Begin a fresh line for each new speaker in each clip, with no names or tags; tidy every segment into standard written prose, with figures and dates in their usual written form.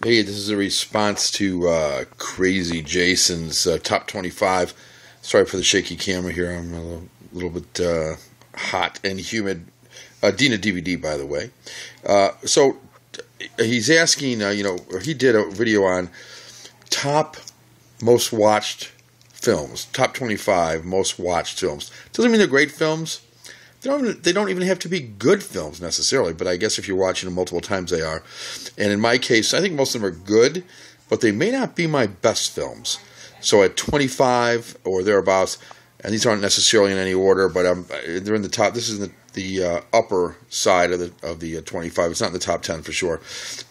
Hey, this is a response to Thekrazyjason's top 25. Sorry for the shaky camera here. I'm a little bit hot and humid. Dina DVD, by the way. So he's asking, or he did a video on top most watched films, top 25 most watched films. Doesn't mean they're great films. They don't even have to be good films necessarily, but I guess if you're watching them multiple times, they are. And in my case, I think most of them are good, but they may not be my best films. So at 25 or thereabouts, and these aren't necessarily in any order, but they're in the top. This is the upper side of the 25. It's not in the top 10 for sure.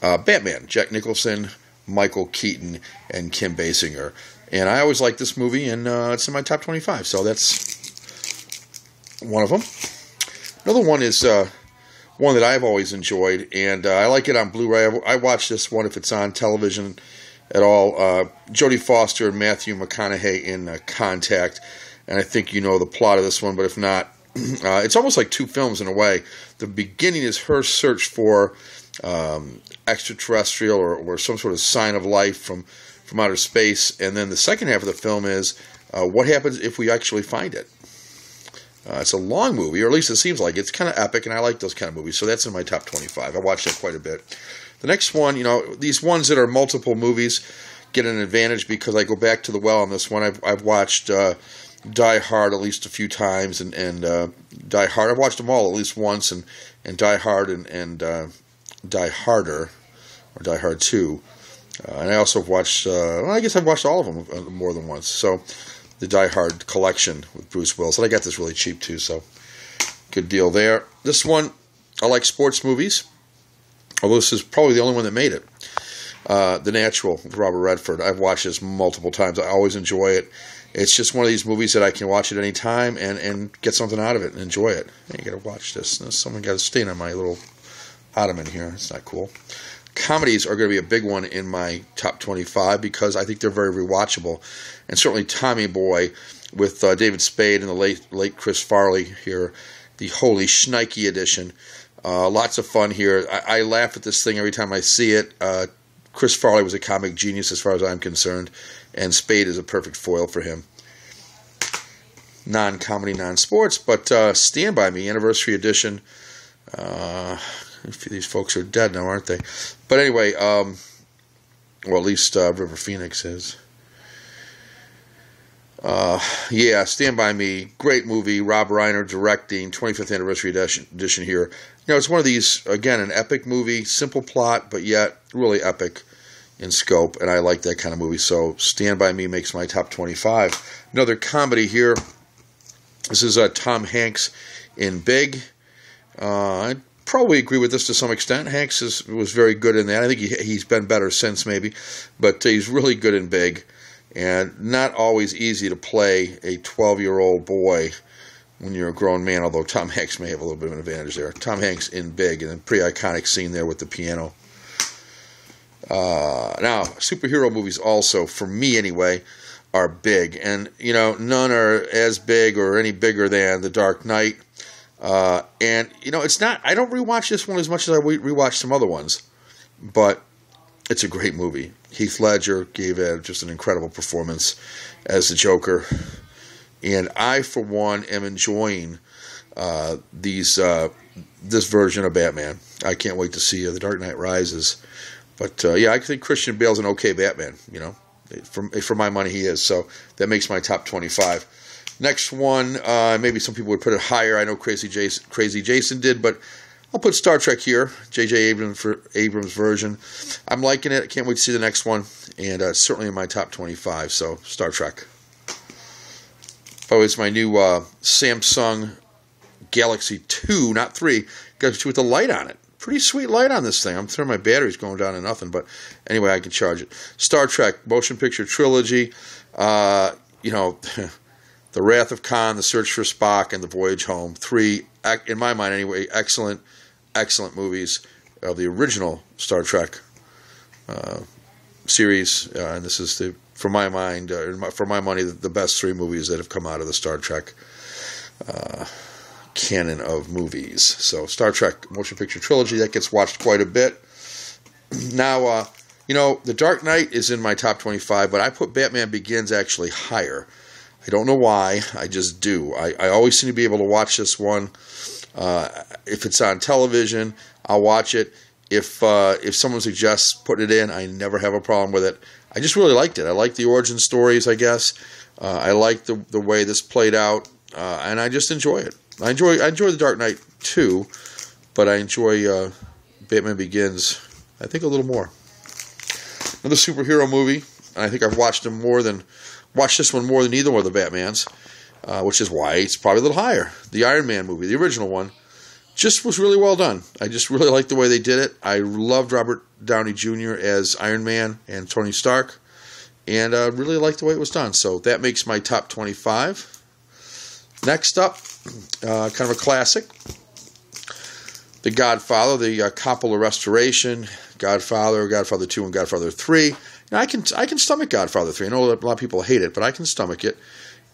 Batman, Jack Nicholson, Michael Keaton, and Kim Basinger. And I always like this movie, and it's in my top 25. So that's one of them. Another one is one that I've always enjoyed, and I like it on Blu-ray. I watch this one if it's on television at all. Jodie Foster and Matthew McConaughey in Contact, and I think you know the plot of this one, but if not, it's almost like two films in a way. The beginning is her search for extraterrestrial or some sort of sign of life from outer space, and then the second half of the film is what happens if we actually find it. It's a long movie, or at least it seems like it. It's kind of epic, and I like those kind of movies, so that's in my top 25. I watched that quite a bit. The next one, these ones that are multiple movies get an advantage because I go back to the well on this one. I've watched Die Hard at least a few times, and Die Hard, I've watched them all at least once, and Die Hard and Die Harder, or Die Hard 2. And I also have watched, I guess I've watched all of them more than once, so the Die Hard collection with Bruce Willis. And I got this really cheap too, so good deal there. This one, I like sports movies, although this is probably the only one that made it. The Natural with Robert Redford. I've watched this multiple times. I always enjoy it. It's just one of these movies that I can watch at any time and get something out of it and enjoy it. Hey, you got to watch this. Someone got a stain on my little ottoman here. It's not cool. Comedies are going to be a big one in my top 25 because I think they're very rewatchable. And certainly Tommy Boy with David Spade and the late Chris Farley here, the Holy Schnikey edition. Lots of fun here. I laugh at this thing every time I see it. Chris Farley was a comic genius as far as I'm concerned, and Spade is a perfect foil for him. Non-comedy, non-sports, but Stand By Me, Anniversary Edition. These folks are dead now, aren't they? But anyway, well, at least River Phoenix is. Yeah, Stand By Me, great movie. Rob Reiner directing, 25th Anniversary edition here. It's one of these, again, an epic movie, simple plot, but yet really epic in scope, and I like that kind of movie. So Stand By Me makes my top 25. Another comedy here. This is Tom Hanks in Big. I probably agree with this to some extent. Hanks was very good in that. I think he's been better since maybe, but he's really good in Big, and not always easy to play a 12-year-old boy when you're a grown man, although Tom Hanks may have a little bit of an advantage there. Tom Hanks in Big, and a pretty iconic scene there with the piano. Now, superhero movies also, for me anyway, are big, and none are as big or any bigger than The Dark Knight. And it's not. I don't rewatch this one as much as I rewatch some other ones, but it's a great movie. Heath Ledger gave just an incredible performance as the Joker, and I, for one, am enjoying this version of Batman. I can't wait to see The Dark Knight Rises. But yeah, I think Christian Bale's an okay Batman. For my money, he is. So that makes my top 25. Next one, maybe some people would put it higher. I know Thekrazyjason did, but I'll put Star Trek here, J.J. Abrams' version. I'm liking it. I can't wait to see the next one, and it's certainly in my top 25, so Star Trek. Oh, it's my new Samsung Galaxy 2, not 3, Galaxy 2 with the light on it. Pretty sweet light on this thing. I'm sure my battery's going down to nothing, but anyway, I can charge it. Star Trek, motion picture trilogy, The Wrath of Khan, The Search for Spock, and The Voyage Home. 3, in my mind anyway, excellent movies of the original Star Trek series. And this is, for my money, the best 3 movies that have come out of the Star Trek canon of movies. So Star Trek motion picture trilogy, that gets watched quite a bit. Now, The Dark Knight is in my top 25, but I put Batman Begins actually higher. I don't know why. I just do. I always seem to be able to watch this one. If it's on television, I'll watch it. If someone suggests putting it in, I never have a problem with it. I just really liked it. I like the origin stories, I guess. I like the way this played out, and I just enjoy it. I enjoy The Dark Knight too, but I enjoy Batman Begins, I think, a little more. Another superhero movie, and I think I've watched this one more than either one of the Batmans, which is why it's probably a little higher. The Iron Man movie, the original one, just was really well done. I just really liked the way they did it. I loved Robert Downey Jr. as Iron Man and Tony Stark, and really liked the way it was done. So that makes my top 25. Next up, kind of a classic, The Godfather, the Coppola restoration, Godfather 2, and Godfather 3. Now, I can stomach Godfather 3. I know a lot of people hate it, but I can stomach it.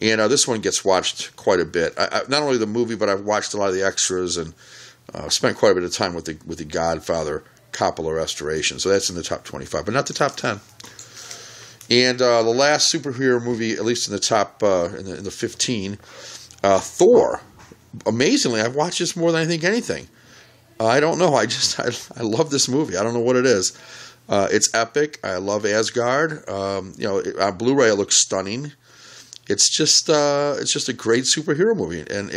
And this one gets watched quite a bit. Not only the movie, but I've watched a lot of the extras and spent quite a bit of time with the Godfather Coppola restoration. So that's in the top 25, but not the top 10. And the last superhero movie, at least in the top in the 15, Thor. Amazingly, I've watched this more than I think anything. I don't know. I love this movie. I don't know what it is. It's epic. I love Asgard. On Blu-ray, it looks stunning. It's just a great superhero movie. And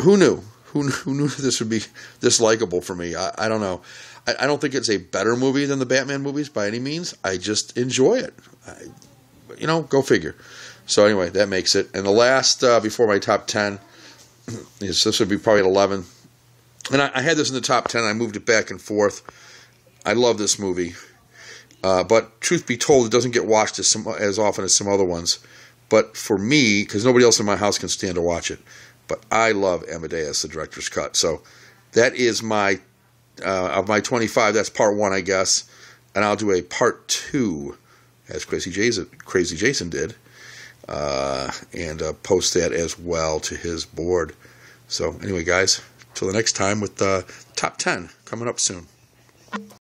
who knew? Who knew this would be this likable for me? I don't know. I don't think it's a better movie than the Batman movies by any means. I just enjoy it. Go figure. So anyway, that makes it. And the last, before my top 10, this would be probably at 11. And I had this in the top 10. I moved it back and forth. I love this movie. But truth be told, it doesn't get watched as often as some other ones. But for me, because nobody else in my house can stand to watch it, but I love Amadeus, the director's cut. So that is my, of my 25, that's part 1, I guess. And I'll do a part 2, as Crazy Jason did. And post that as well to his board. So anyway, guys, till the next time with the top 10 coming up soon.